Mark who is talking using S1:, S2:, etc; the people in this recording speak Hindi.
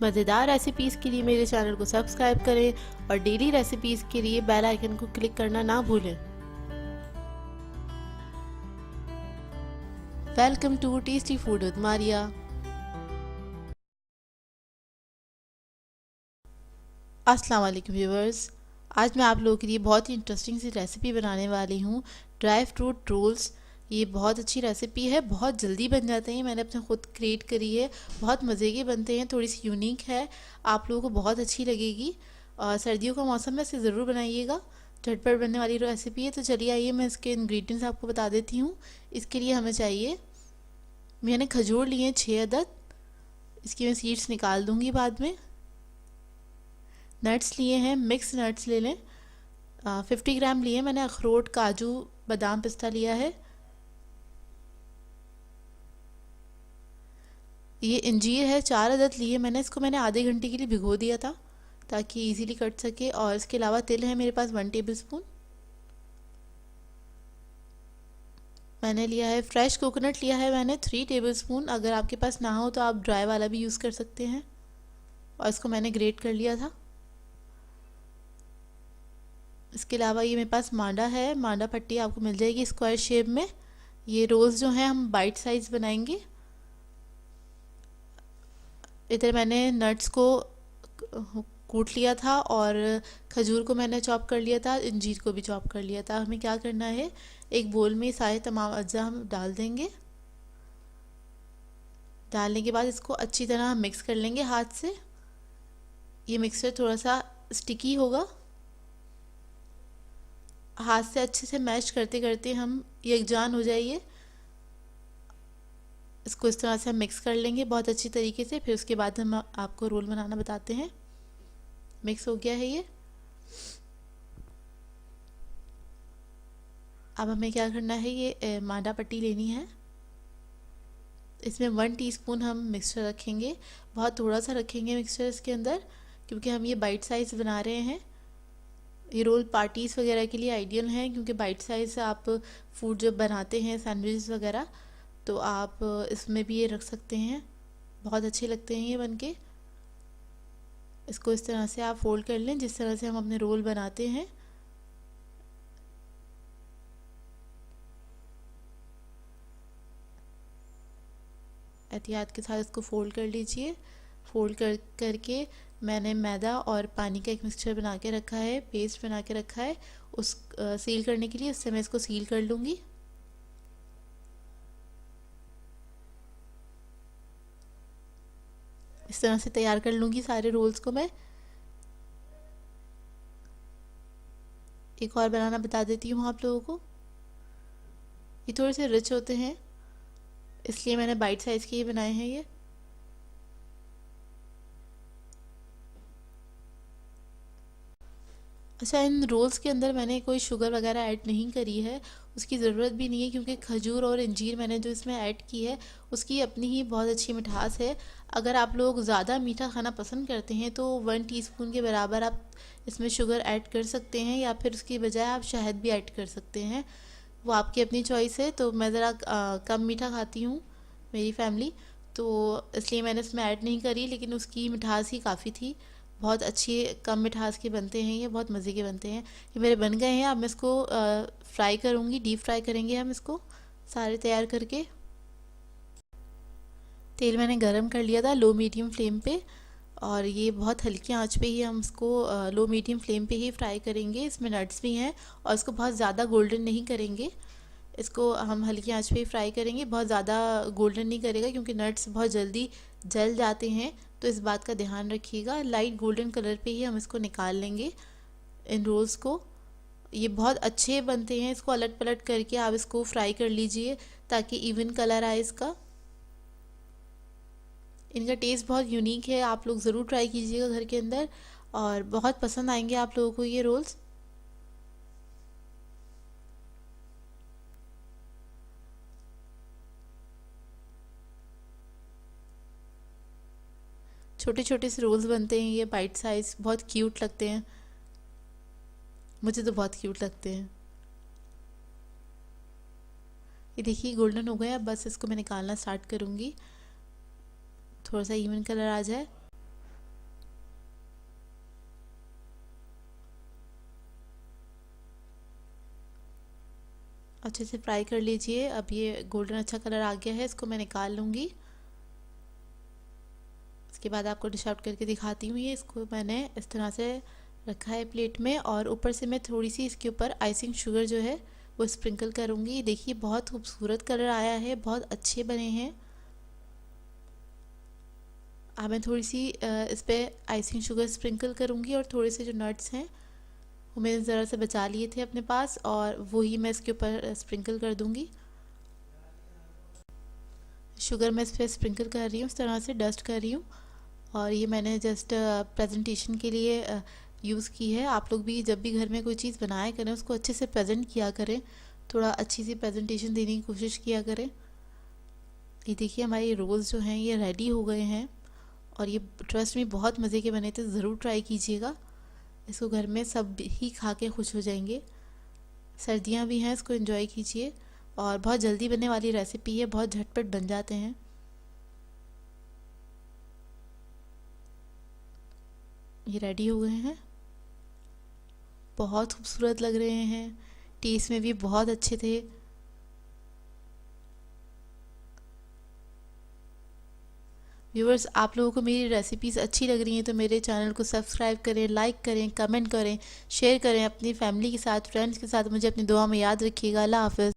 S1: मज़ेदार रेसिपीज़ के लिए मेरे चैनल को सब्सक्राइब करें और डेली रेसिपीज़ के लिए बेल आइकन को क्लिक करना ना भूलें। Welcome to tasty food with Maria. अस्सलाम वालेकुम व्यूवर्स, आज मैं आप लोगों के लिए बहुत ही इंटरेस्टिंग सी रेसिपी बनाने वाली हूँ, ड्राई फ्रूट रोल्स। ये बहुत अच्छी रेसिपी है, बहुत जल्दी बन जाते हैं। मैंने अपने खुद क्रिएट करी है, बहुत मज़े के बनते हैं, थोड़ी सी यूनिक है, आप लोगों को बहुत अच्छी लगेगी। और सर्दियों का मौसम है, इसे ज़रूर बनाइएगा, झटपट बनने वाली रेसिपी है। तो चलिए आइए मैं इसके इंग्रेडिएंट्स आपको बता देती हूँ। इसके लिए हमें चाहिए, मैंने खजूर लिए हैं 6 अदद, इसकी मैं सीड्स निकाल दूँगी बाद में। नट्स लिए हैं, मिक्स नट्स ले लें। 50 ग्राम लिए मैंने अखरोट, काजू, बादाम, पिस्ता लिया है। ये अंजीर है, 4 अदद लिए मैंने। इसको मैंने आधे घंटे के लिए भिगो दिया था ताकि इजीली कट सके। और इसके अलावा तिल है मेरे पास 1 टेबल स्पून। मैंने लिया है फ्रेश कोकोनट, लिया है मैंने 3 टेबल स्पून। अगर आपके पास ना हो तो आप ड्राई वाला भी यूज़ कर सकते हैं। और इसको मैंने ग्रेट कर लिया था। इसके अलावा ये मेरे पास मांडा है, मांडा पट्टी आपको मिल जाएगी स्क्वायर शेप में। ये रोज़ जो है हम बाइट साइज़ बनाएंगे। इधर मैंने नट्स को कूट लिया था और खजूर को मैंने चॉप कर लिया था, अंजीर को भी चॉप कर लिया था। हमें क्या करना है, एक बोल में सारे तमाम अज्जा हम डाल देंगे। डालने के बाद इसको अच्छी तरह मिक्स कर लेंगे हाथ से। ये मिक्सचर थोड़ा सा स्टिकी होगा, हाथ से अच्छे से मैश करते करते हम यकजान हो जाइए। इसको इस तरह से हम मिक्स कर लेंगे बहुत अच्छी तरीके से। फिर उसके बाद हम आपको रोल बनाना बताते हैं। मिक्स हो गया है ये। अब हमें क्या करना है, ये मांडा पट्टी लेनी है। इसमें 1 टीस्पून हम मिक्सचर रखेंगे, बहुत थोड़ा सा रखेंगे मिक्सचर इसके अंदर, क्योंकि हम ये बाइट साइज़ बना रहे हैं। ये रोल पार्टीज़ वगैरह के लिए आइडियल है, क्योंकि बाइट साइज़ आप फूड जब बनाते हैं, सैंडविच वगैरह, तो आप इसमें भी ये रख सकते हैं, बहुत अच्छे लगते हैं ये बनके। इसको इस तरह से आप फोल्ड कर लें जिस तरह से हम अपने रोल बनाते हैं। एहतियात के साथ इसको फोल्ड कर लीजिए। फोल्ड करके मैंने मैदा और पानी का एक मिक्सचर बना के रखा है, पेस्ट बना के रखा है उस सील करने के लिए। उससे मैं इसको सील कर लूँगी। इस तरह से तैयार कर लूँगी सारे रोल्स को मैं। एक और बनाना बता देती हूँ आप लोगों को। ये थोड़े से रिच होते हैं, इसलिए मैंने बाइट साइज़ के ही बनाए हैं ये। अच्छा, इन रोल्स के अंदर मैंने कोई शुगर वगैरह ऐड नहीं करी है, उसकी ज़रूरत भी नहीं है, क्योंकि खजूर और अंजीर मैंने जो इसमें ऐड की है उसकी अपनी ही बहुत अच्छी मिठास है। अगर आप लोग ज़्यादा मीठा खाना पसंद करते हैं तो 1 टीस्पून के बराबर आप इसमें शुगर ऐड कर सकते हैं, या फिर उसकी बजाय आप शहद भी ऐड कर सकते हैं। वो आपकी अपनी चॉइस है। तो मैं ज़रा कम मीठा खाती हूँ, मेरी फैमिली, तो इसलिए मैंने इसमें ऐड नहीं करी, लेकिन उसकी मिठास ही काफ़ी थी। बहुत अच्छी कम मिठास के बनते हैं ये, बहुत मज़े के बनते हैं। ये मेरे बन गए हैं। अब मैं इसको फ्राई करूँगी, डीप फ्राई करेंगे हम इसको सारे तैयार करके। तेल मैंने गरम कर लिया था लो मीडियम फ्लेम पे, और ये बहुत हल्की आंच पे ही हम इसको लो मीडियम फ्लेम पे ही फ्राई करेंगे। इसमें नट्स भी हैं और इसको बहुत ज़्यादा गोल्डन नहीं करेंगे। इसको हम हल्की आंच पे ही फ्राई करेंगे, बहुत ज़्यादा गोल्डन नहीं करेगा, क्योंकि नट्स बहुत जल्दी जल जाते हैं, तो इस बात का ध्यान रखिएगा। लाइट गोल्डन कलर पे ही हम इसको निकाल लेंगे इन रोल्स को। ये बहुत अच्छे बनते हैं, इसको अलट पलट करके आप इसको फ्राई कर लीजिए ताकि इवन कलर आए इसका। इनका टेस्ट बहुत यूनिक है, आप लोग ज़रूर ट्राई कीजिएगा घर के अंदर, और बहुत पसंद आएंगे आप लोगों को ये रोल्स। छोटे छोटे से रोल्स बनते हैं ये, बाइट साइज, बहुत क्यूट लगते हैं। मुझे तो बहुत क्यूट लगते हैं। ये देखिए गोल्डन हो गया, बस इसको मैं निकालना स्टार्ट करूँगी, थोड़ा सा इवन कलर आ जाए। अच्छे से फ्राई कर लीजिए। अब ये गोल्डन अच्छा कलर आ गया है, इसको मैं निकाल लूँगी। इसके बाद आपको डिश आउट करके दिखाती हूँ। ये इसको मैंने इस तरह से रखा है प्लेट में, और ऊपर से मैं थोड़ी सी इसके ऊपर आइसिंग शुगर जो है वो स्प्रिंकल करूँगी। देखिए बहुत खूबसूरत कलर आया है, बहुत अच्छे बने हैं। अब मैं थोड़ी सी इस पर आइसिंग शुगर स्प्रिंकल करूँगी, और थोड़े से जो नट्स हैं वो मैंने ज़रा से बचा लिए थे अपने पास, और वही मैं इसके ऊपर स्प्रिंकल कर दूँगी। शुगर मैं इस पर स्प्रिंकल कर रही हूँ, इस तरह से डस्ट कर रही हूँ। और ये मैंने जस्ट प्रेजेंटेशन के लिए यूज़ की है। आप लोग भी जब भी घर में कोई चीज़ बनाया करें उसको अच्छे से प्रेजेंट किया करें, थोड़ा अच्छी सी प्रेजेंटेशन देने की कोशिश किया करें। ये देखिए हमारे रोल्स जो हैं ये रेडी हो गए हैं, और ये ट्रस्ट में बहुत मज़े के बने थे। ज़रूर ट्राई कीजिएगा, इसको घर में सब ही खा के खुश हो जाएंगे। सर्दियाँ भी हैं, इसको एंजॉय कीजिए। और बहुत जल्दी बनने वाली रेसिपी है, बहुत झटपट बन जाते हैं। ये रेडी हो गए हैं, बहुत खूबसूरत लग रहे हैं, टेस्ट में भी बहुत अच्छे थे। व्यूअर्स, आप लोगों को मेरी रेसिपीज़ अच्छी लग रही हैं तो मेरे चैनल को सब्सक्राइब करें, लाइक करें, कमेंट करें, शेयर करें अपनी फैमिली के साथ, फ्रेंड्स के साथ। मुझे अपनी दुआ में याद रखिएगा। अल्लाह हाफ़िज़।